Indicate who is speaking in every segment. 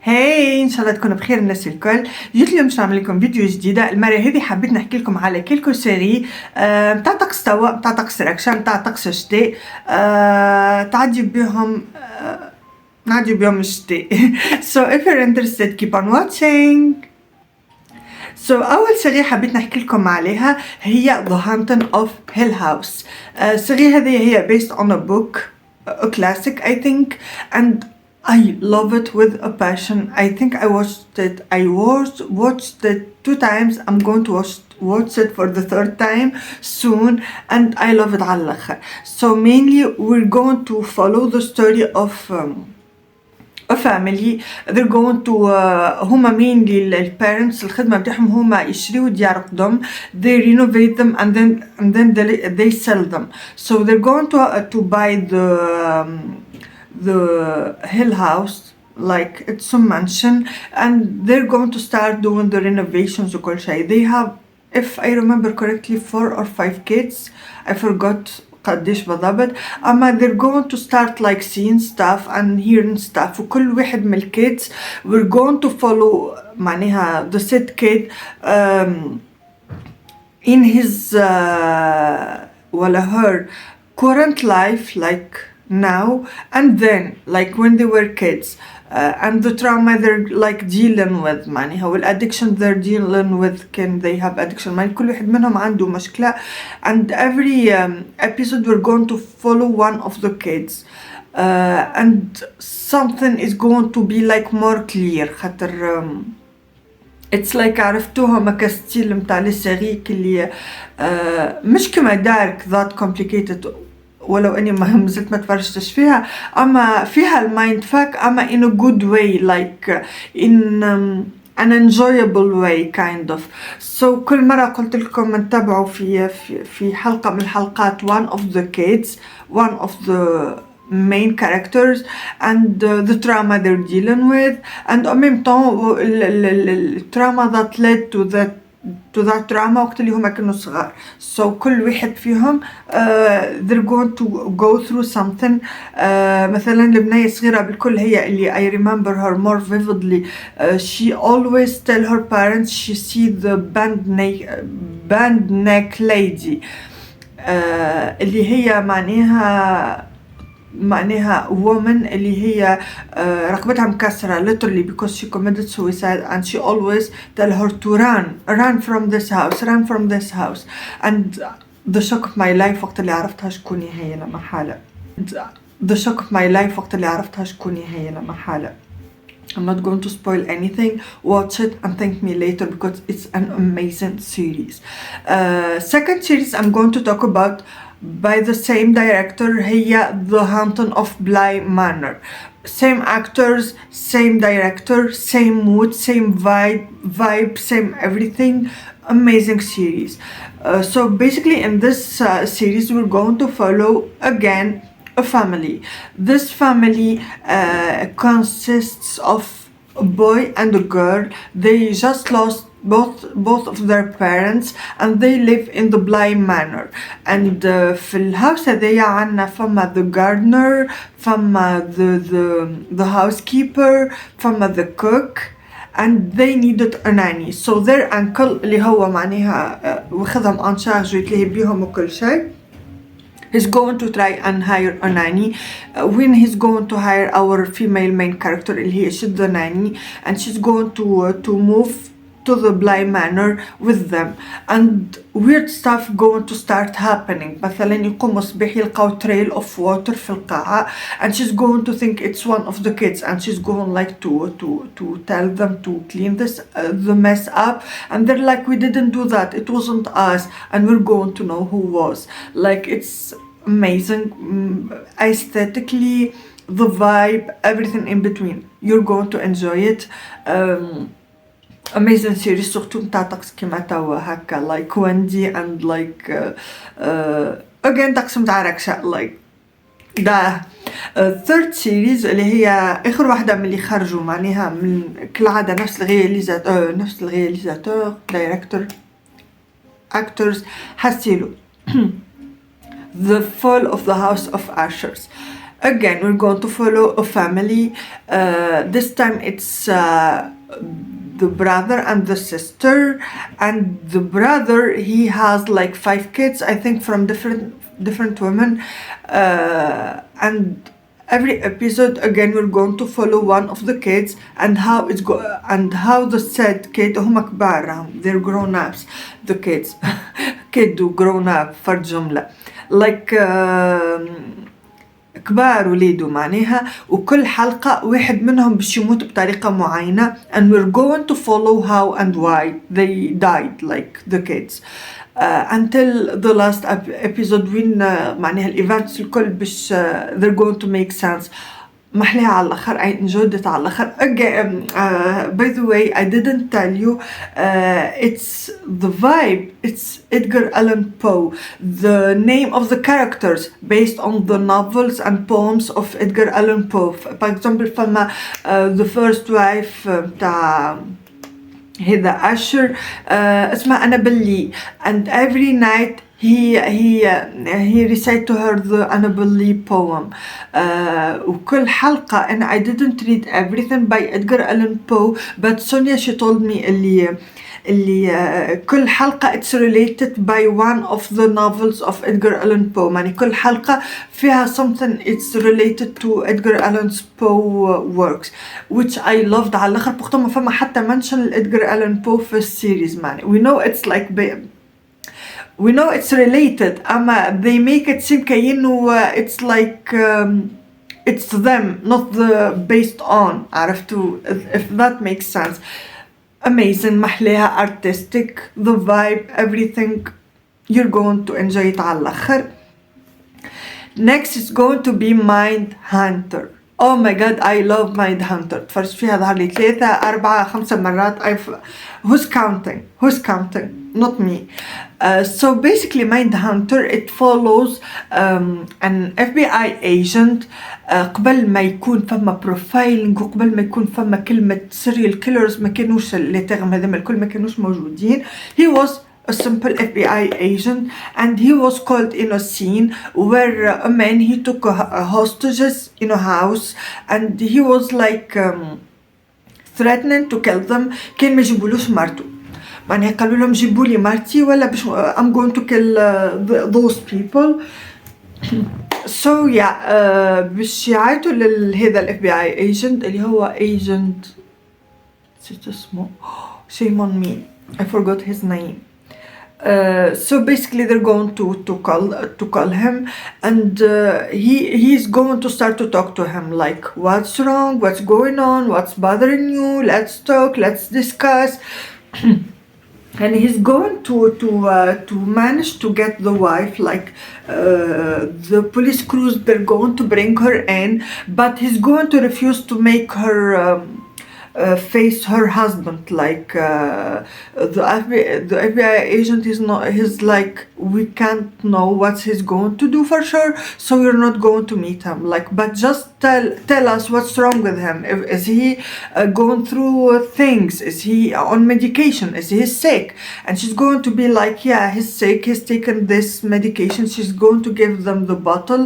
Speaker 1: هاي ان شاء الله تكونوا بخير الناس الكل. جيت اليوم باش نعمل لكم فيديو جديده. المره هذه حبيت نحكي لكم على كيلكو سيري نتاع طقس توا، نتاع طقس ركشة، نتاع طقس شتاء، تعدي بهم نعدي بهم الشتاء. So if you're interested keep on watching. So أول سيري حبيت نحكي لكم عليها هي The Haunting of Hill House. السيري هذه هي based on a book, a classic I think, and I love it with a passion. I think I watched it 2 times. I'm going to watch it for the 3rd time soon, and I love it على الآخر. So mainly we're going to follow the story of a family. They're going to هما mainly parents الخدمة بتاعهم هما يشتريوا ديار قدم, they renovate them and then they sell them. So they're going to buy the Hill House, like it's a mansion, and they're going to start doing the renovations وكل شيء. They have, if I remember correctly, 4 or 5 kids. I forgot قديش بالضبط. أما they're going to start like seeing stuff and hearing stuff, وكل واحد من الkids we're going to follow معناها the said kid in his ولا her current life, like now and then, like when they were kids, and the trauma they're like dealing with معناها والaddiction they're dealing with. Can they have addiction؟ يعني كل واحد منهم عنده مشكلة, and every episode we're going to follow one of the kids, and something is going to be like more clear خاطر it's like عرفتوها كستيل متاع لي سيري اللي مش كما دارك ذات complicated, ولو اني ما زلت ما تفرجتش فيها, اما فيها المايند فاك, اما in a good way, like in an enjoyable way kind of. So كل مرة قلت لكم نتابعوا في حلقة من الحلقات one of the kids, one of the main characters, and the trauma they're dealing with, and en même temps the trauma that led to that trauma وقت اللي هما كانوا صغار. So كل واحد فيهم they're going to go through something. مثلا البنية الصغيرة بالكل هي اللي I remember her more vividly. She always tell her parents she see the band neck lady, اللي هي معناها woman اللي هي رقبتها مكسرة literally because she committed suicide, and she always tell her to run from this house. And the shock of my life وقت اللي عرفتها شكوني هي لما حالة. the shock of my life وقت اللي عرفتها شكوني هي لما حالة. I'm not going to spoil anything. Watch it and thank me later because it's an amazing series. Second series I'm going to talk about by the same director هي The Haunting of Bly Manor. Same actors, same director, same mood, same vibe, same everything. Amazing series. So basically in this series we're going to follow again a family. This family consists of a boy and a girl. They just lost both of their parents, and they live in the Bly Manor. And في الهاوس هذيا عنا فما the gardener, فما the housekeeper, فما the cook, and they needed a nanny. So their uncle اللي هو معناها واخذهم en charge ويتلهي بيهم وكل شيء, he's going to try and hire a nanny. When he's going to hire our female main character اللي هي she's the nanny, and she's going to move to the Bly Manor with them, and weird stuff going to start happening. مثلا يقوموا صباح يلقاو trail of water في القاعة, and she's going to think it's one of the kids, and she's going like to tell them to clean this the mess up, and they're like, we didn't do that, it wasn't us, and we're going to know who was. Like it's amazing, aesthetically, the vibe, everything in between. You're going to enjoy it. Amazing series, surtout نتاع طقس كيما توا هكا, like Wendy and like again طقس متاع ركشة like ده. third series اللي هي آخر واحدة من اللي خرجوا معناها من كالعادة نفس الرياليزاتور دايركتور actors حسيلو The Fall of the House of Ashers. Again, we're going to follow a family. This time it's the brother and the sister, and the brother, he has like 5 kids, I think, from different women, and every episode, again, we're going to follow one of the kids and how the said kid, هما كبار, they're grown ups, the kids. kid و grown up فرد جملة like كبار وليدوا معناها، وكل حلقة واحد منهم باش يموت بطريقة معينة and we're going to follow how and why they died, like the kids, until the last episode وين معناها الايفنتس الكل باش they're going to make sense. محليها على الآخر. I enjoyed it على الآخر. Again, by the way, I didn't tell you, it's the vibe, it's Edgar Allan Poe. The name of the characters based on the novels and poems of Edgar Allan Poe. For example, فما the first wife تاع هذا أشر اسمها Annabel Lee, and every night he recite to her the Annabel Lee poem. وكل حلقة, and I didn't read everything by Edgar Allan Poe, but Sonia, she told me اللي كل حلقة it's related by one of the novels of Edgar Allan Poe. يعني كل حلقة فيها something it's related to Edgar Allan Poe works, which I loved على الآخر. بوقتها ما فما حتى mention Edgar Allan Poe في السيريز. يعني we know it's like we know it's related, أما they make it seem كأنه it's like it's them, not the based on. عرفتوا, if that makes sense. Amazing, محليها, artistic, the vibe, everything, you're going to enjoy it على الآخر. Next is going to be Mind Hunter. Oh my god, I love Mind Hunter. تفرجت فيها ظهر لي 3 4 5 مرات. Who's counting? Not me. So basically Mind Hunter, it follows an FBI agent. قبل ما يكون فما profiling وقبل ما يكون فما كلمة serial killers ما كانوش اللي تغم هذم الكل ما كانوش موجودين. He was a simple FBI agent, and he was called in a scene where a man, he took hostages in a house, and he was like threatening to kill them. كان ما يجيبولوش مرته. معناها قالوا لهم جيبوا لي مرتي ولا باش I'm going to kill those people. So yeah, باش يعيطوا لهذا ال FBI agent اللي هو agent نسيت اسمه, shame on me, I forgot his name. So basically they're going to call him, and he's going to start to talk to him like, what's wrong, what's going on, what's bothering you, let's talk, let's discuss. And he's going to manage to get the wife, like the police crews, they're going to bring her in, but he's going to refuse to make her face her husband. Like the FBI agent is not, he's like, we can't know what he's going to do for sure, so we're not going to meet him. Like, but just tell us what's wrong with him. Is he going through things? Is he on medication? Is he sick? And she's going to be like, yeah, he's sick, he's taken this medication. She's going to give them the bottle,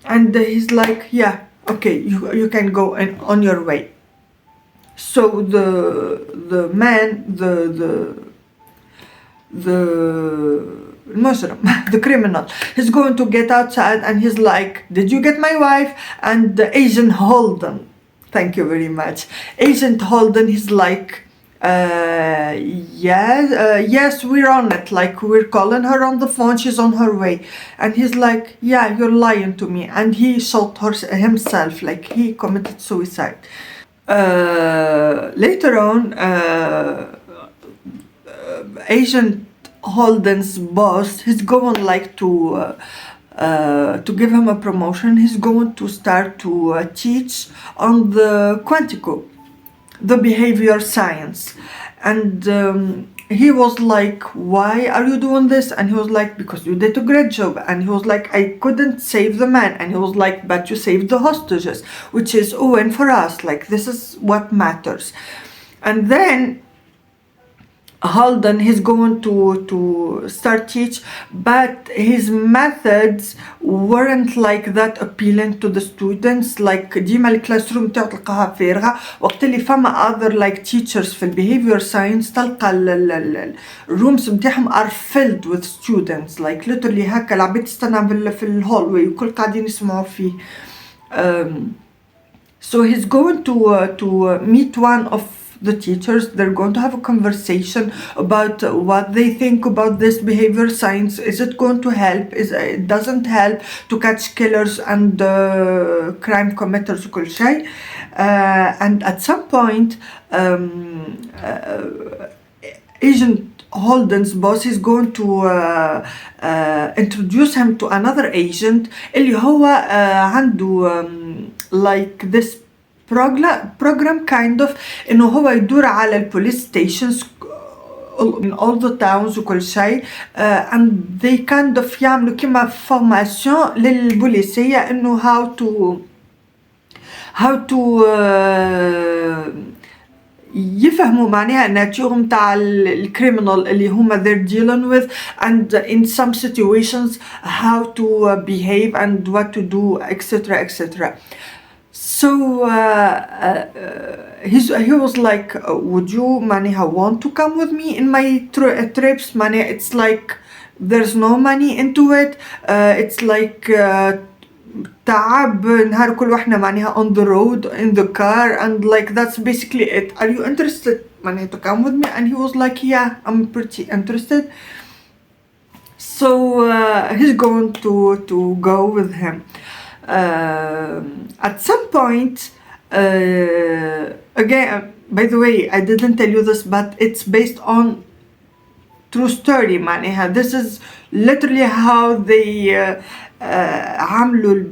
Speaker 1: and he's like, yeah, okay, you can go on your way. So the man, the criminal, he's going to get outside, and he's like, did you get my wife? And the Agent Holden, thank you very much, Agent Holden, he's like, yes, we're on it, like we're calling her on the phone, she's on her way. And he's like, yeah, you're lying to me. And he shot himself, like he committed suicide. Later on, Agent Holden's boss, he's going like to give him a promotion. He's going to start to teach on the Quantico, the behavior science. And he was like, why are you doing this? And he was like, because you did a great job. And he was like, I couldn't save the man. And he was like, but you saved the hostages, which is a win for us. Like, this is what matters. And then Holden, he's going to start teach, but his methods weren't like that appealing to the students. Like ديما الكلاس روم تاعو تلقاها فارغة، وقت اللي فما other like teachers في behavior science تلقى الرooms متاعهم are filled with students, like literally هكا العباد تستنى في الهولوي وكل قاعدين يسمعوا فيه. So he's going to meet one of the teachers. They're going to have a conversation about what they think about this behavior science. Is it going to help? It doesn't help to catch killers and crime committers وكل شيء. And at some point Agent Holden's boss is going to introduce him to another agent اللي هو عنده like this program kind of انه هو يدور على البوليس stations in all the towns وكل شيء and they kind of يعملوا كما formation للبوليسية انه how to يفهموا معناها الناتور متاع الكريمنال اللي هما they're dealing with, and in some situations how to behave and what to do, etc, etc. So he was like, would you معناها want to come with me in my trips? معناها it's like there's no money into it, it's like تعب نهار كل واحنا معناها on the road in the car, and like that's basically it. Are you interested معناها to come with me? And he was like, yeah, I'm pretty interested. So he's going to go with him. At some point, again, by the way, I didn't tell you this, but it's based on true story معناها. This is literally how they عملوا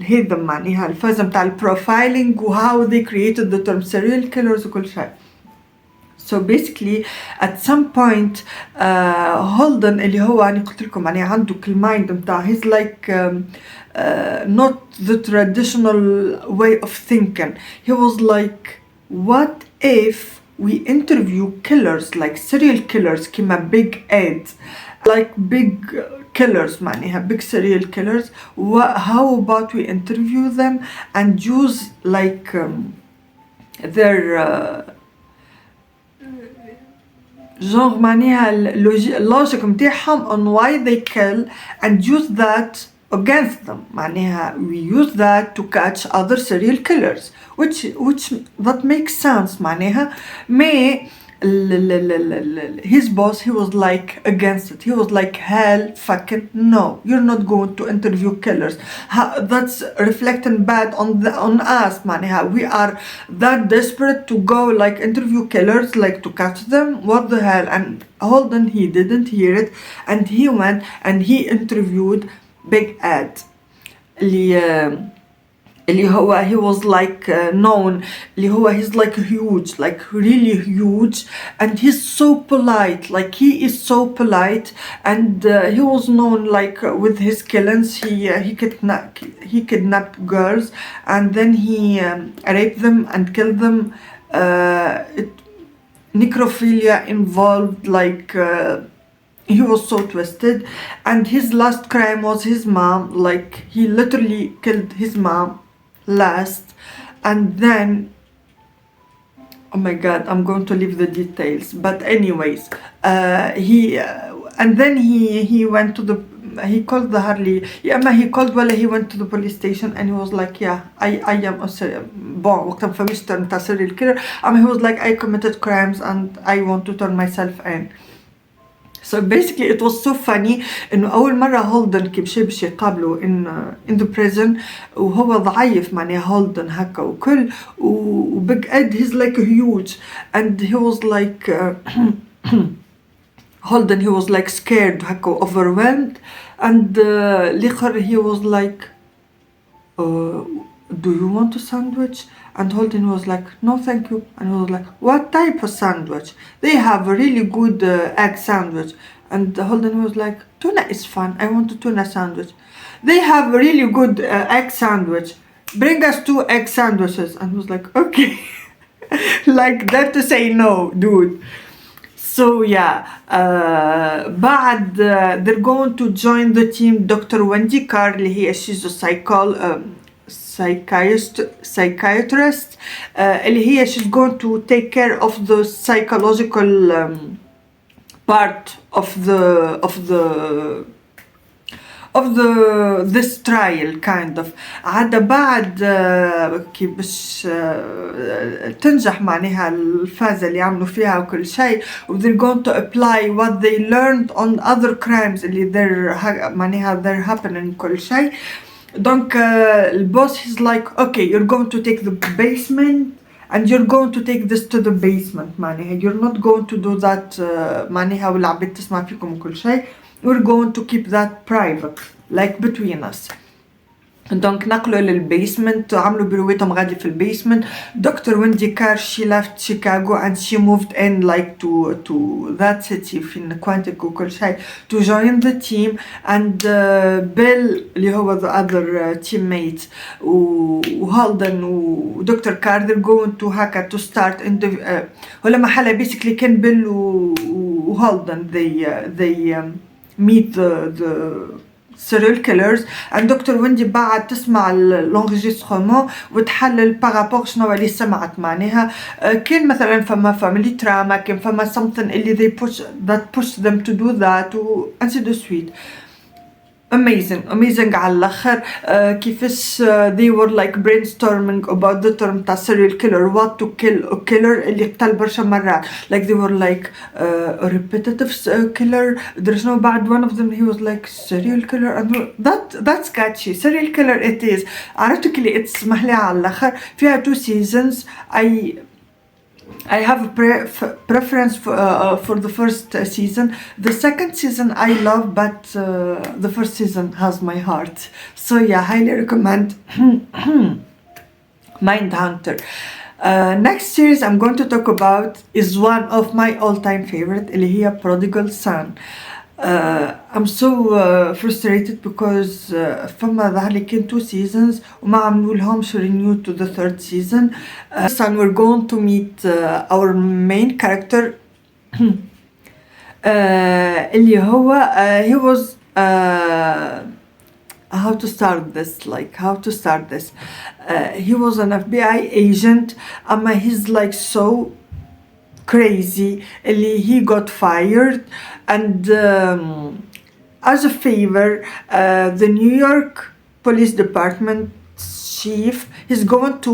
Speaker 1: هذا معناها الفازة متاع البروفايلينج و how they created the term serial killers وكل شيء. So basically at some point Holden اللي هو أنا قلت لكم يعني عنده المايند متاع he's like not the traditional way of thinking. He was like, what if we interview killers like serial killers كما big Ed, like big killers معناها big serial killers, how about we interview them and use like their genre معناها logic متاعهم on why they kill and use that against them. معناها we use that to catch other serial killers, which that makes sense معناها. ما his boss, he was like against it. He was like, hell fucking no, you're not going to interview killers. That's reflecting bad on us معناها. We are that desperate to go like interview killers, like to catch them. What the hell? And Holden, he didn't hear it, and he went and he interviewed Big Ed اللي هو he was like known اللي هو he's like huge, like really huge, and he's so polite, like he is so polite, and he was known like with his killings. He kidnapped girls and then he raped them and killed them. Necrophilia involved, like he was so twisted, and his last crime was his mom. Like he literally killed his mom last, and then oh my god, I'm going to leave the details, but anyways and then he went to the, he called the Harley, he called ولا he went to the police station, and he was like, yeah, I am a وقت ما فهمش تاع serial killer. He was like, I committed crimes and I want to turn myself in. So basically it was so funny إنه أول مرة هولدن كي باش يقابلوا in the prison وهو ضعيف معناها هولدن هكا وكل وبيج إد he's like huge, and he was like Holden, he was like scared هكا overwhelmed, and الآخر he was like do you want a sandwich? And Holden was like, no thank you. And he was like, what type of sandwich? They have a really good egg sandwich. And Holden was like, tuna is fun, I want a tuna sandwich. They have a really good egg sandwich, bring us 2 egg sandwiches. And he was like, okay. like dare to say no, dude. So yeah, بعد they're going to join the team Dr. Wendy Carr اللي هي she's a psychiatrist اللي هي she's going to take care of the psychological part of this trial kind of. عاد بعد كي باش تنجح معناها الفازة اللي عملوا فيها وكل شيء و they're going to apply what they learned on other crimes اللي معناها they're happening كل شيء. Donc البوس he's like okay, you're going to take the basement and you're going to take this to the basement معناها you're not going to do that معناها والعباد تسمع فيكم وكل شيء. We're going to keep that private, like between us. دونك نقلوا للبيسمنت وعملوا برويتهم غادي في البيسمنت. Dr. Wendy Carr she left Chicago and she moved in like to that city في Quantic وكل شيء to join the team and Bill اللي هو the other teammates وهالدن و Dr. Carr they're going to هكا to start in the ولما حلا basically كان بيل وهالدن they meet the serial killers and Dr. Wendy بعد تسمع l'enregistrement وتحلل بارابور شنو اللي سمعت معناها كان مثلا فما family trauma كان فما something اللي they push them to do that و ainsi de suite. amazing على الآخر كيفاش they were like brainstorming about the term تاع serial killer what to kill a killer اللي قتل برشا مرات like they were like a repetitive killer there's no بعد one of them he was like serial killer and that's catchy serial killer it is عرفتوا كلي it's محلية على الآخر فيها 2 seasons I have a preference for the first season. The second season I love, but the first season has my heart. So yeah, highly recommend Mindhunter. Next series I'm going to talk about is one of my all-time favorite, اللي هي Prodigal Son. I'm so frustrated because فما ظهر لي كان 2 seasons وما عملوا لهمش renew to the 3rd season. So we're going to meet our main character اللي هو he was how to start this he was an FBI agent he's like so crazy he got fired and as a favor the New York Police Department chief is going to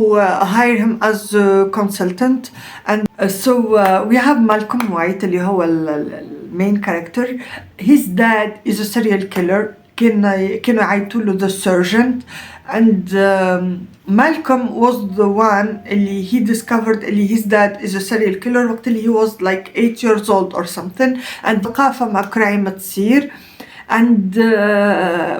Speaker 1: hire him as a consultant and so we have Malcolm White اللي هو main character. His dad is a serial killer كانوا يعيطوا له the sergeant and Malcolm was the one اللي he discovered اللي his dad is a serial killer وقت اللي he was like 8 years old or something and بقى فما crime تصير and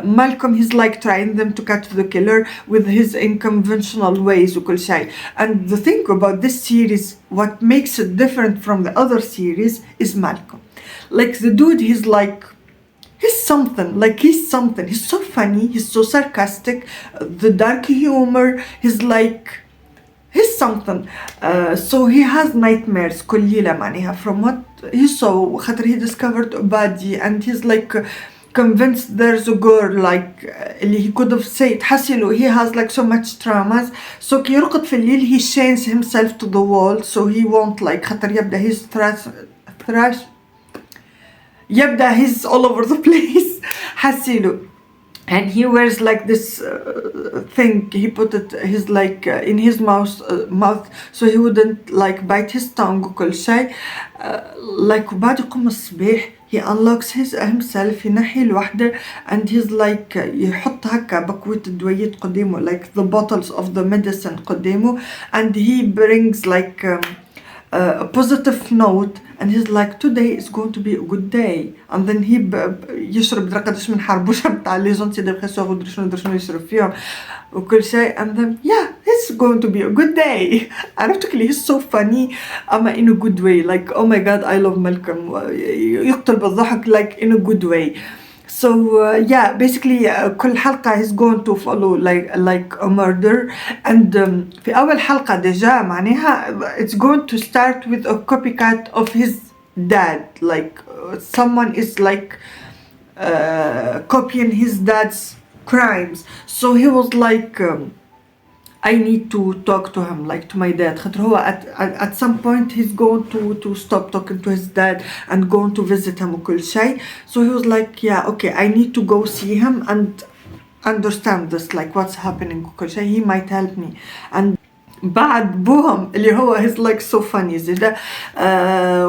Speaker 1: Malcolm he's like trying them to catch the killer with his unconventional ways وكل شيء. And the thing about this series what makes it different from the other series is Malcolm. Like the dude he's something he's so funny, he's so sarcastic, the dark humor, he's something. So he has nightmares كل ليلة معناها from what he saw خاطر he discovered a body and he's like convinced there's a girl like اللي he could have said حسيلو he has like so much traumas so كي يرقد في الليل he chains himself to the wall so he won't like خاطر يبدأ يبدأ he's all over the place حسيلو and he wears like this thing he put it his like in his mouth so he wouldn't like bite his tongue وكل شيء like وبعد يقوم الصباح he unlocks himself ينحي الوحدة and he's like يحط هكا بكوية الدويات قدامه like the bottles of the medicine قدامه and he brings like a positive note and he's like today is going to be a good day and then he يشرب قداش من حربوشة متاع لي جونتي دي بخيسوغ ودري شنو يشرب فيهم وكل شيء and then yeah it's going to be a good day. عرفتك اللي he's so funny أما in a good way like oh my god I love Malcolm يقتل بالضحك like in a good way. So yeah, basically كل حلقة he's going to follow like a murder. And في أول حلقة ديجا معناها it's going to start with a copycat of his dad, like someone is like copying his dad's crimes. So he was like I need to talk to him, like to my dad. خاطر هو at some point he's going to stop talking to his dad and going to visit him وكل شيء. So he was like, yeah, okay, I need to go see him and understand this, like what's happening وكل شيء. He might help me. And بعد بوهم اللي هو he's like so funny زيدا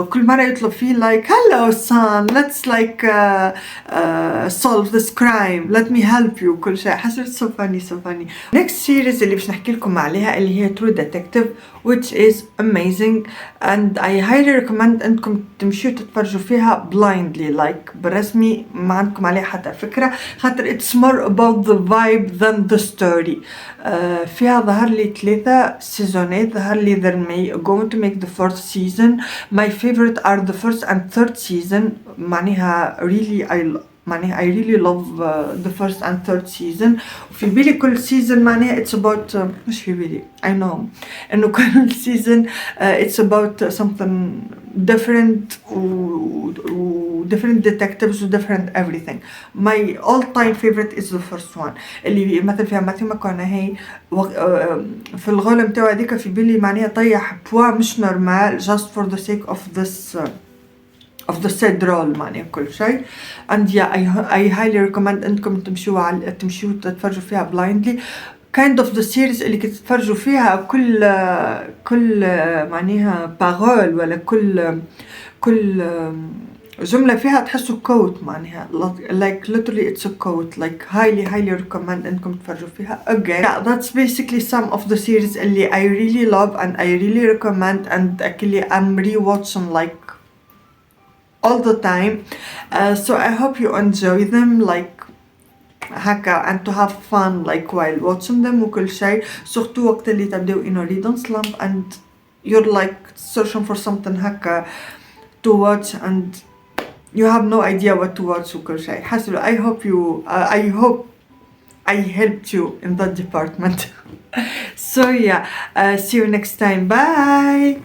Speaker 1: كل مرة يطلب فيه like hello son, let's like solve this crime, let me help you كل شيء. حسيت so funny so funny. Next series اللي باش نحكي لكم عليها اللي هي True Detective, which is amazing and I highly recommend انكم تمشيوا تتفرجوا فيها blindly, like برسمي ما عندكم عليها حتى فكرة, خاطر it's more about the vibe than the story. فيها ظهر لي 3 سيزونات, ظهر لي they're going to make the 4th season. My favorite are the 1st and 3rd season. معناها I really love the 1st and 3rd season. وفي بالي كل season معناها it's about مش في بالي I know إنه كل season it's about something different و different detectives و different everything. My all-time favorite is the first one اللي مثل فيها ماثيو ماكونهي في الغولة متاعو هذيك في بالي معناها طيح بوا مش نورمال just for the sake of this of the said role معناها كل شيء. and yeah I highly recommend انكم تمشوا تتفرجوا فيها blindly. kind of the series اللي تتفرجوا فيها كل معناها parole ولا كل جملة فيها تحسوا quote معناها like literally it's a quote, like highly recommend انكم تتفرجوا فيها again. yeah, that's basically some of the series اللي I really love and I really recommend and actually I'm rewatching like all the time. So I hope you enjoy them like هكا and to have fun like while watching them وكل شيء, surtout وقت اللي تبدأوا إنه reading slump and you're like searching for something هكا to watch and you have no idea what to watch وكل شيء. حسنا I hope I helped you in that department. So yeah, see you next time, bye.